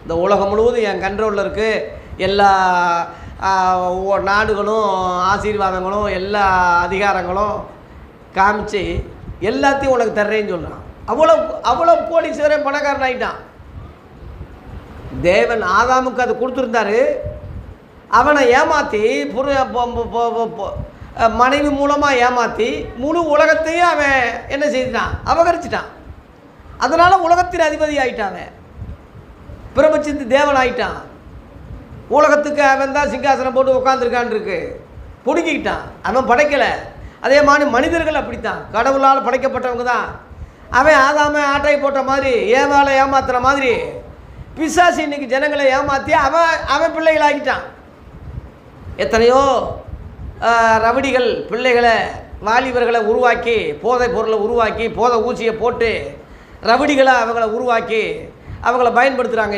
இந்த உலகம் முழுவதும் என் கண்ட்ரோலில் இருக்குது, எல்லா நாடுகளும் ஆசீர்வாதங்களும் எல்லா அதிகாரங்களும் காமிச்சு எல்லாத்தையும் உனக்கு தர்றேன்னு சொல்கிறான். அவ்வளோ அவ்வளோ கோடீஸ்வரன் பணக்காரன் ஆகிட்டான். தேவன் ஆதாமுக்கு அது கொடுத்துருந்தாரு. அவனை ஏமாற்றி மனைவி மூலமாக ஏமாற்றி முழு உலகத்தையும் அவன் என்ன செய்தான்? அபகரிச்சிட்டான். அதனால் உலகத்தின் அதிபதி ஆகிட்டான். அவன் பிரபஞ்சத்து தேவன் ஆகிட்டான். உலகத்துக்கு அவன் தான் சிங்காசனம் போட்டு உட்காந்துருக்கான் இருக்கு, பிடுங்கிக்கிட்டான். அவன் படைக்கலை. அதே மாதிரி மனிதர்கள் அப்படித்தான், கடவுளால் படைக்கப்பட்டவங்க தான். அவன் ஆதாம ஆட்டை போட்ட மாதிரி, ஏவாளை ஏமாத்துற மாதிரி பிசாசு இன்னைக்கு ஜனங்களை ஏமாற்றி அவன் பிள்ளைகளாகிட்டான். எத்தனையோ ரவடிகள் பிள்ளைகளை, வாலிபர்களை உருவாக்கி, போதை பொருளை உருவாக்கி, போதை ஊசியை போட்டு ரவடிகளை அவங்கள உருவாக்கி அவங்கள பயன்படுத்துகிறாங்க.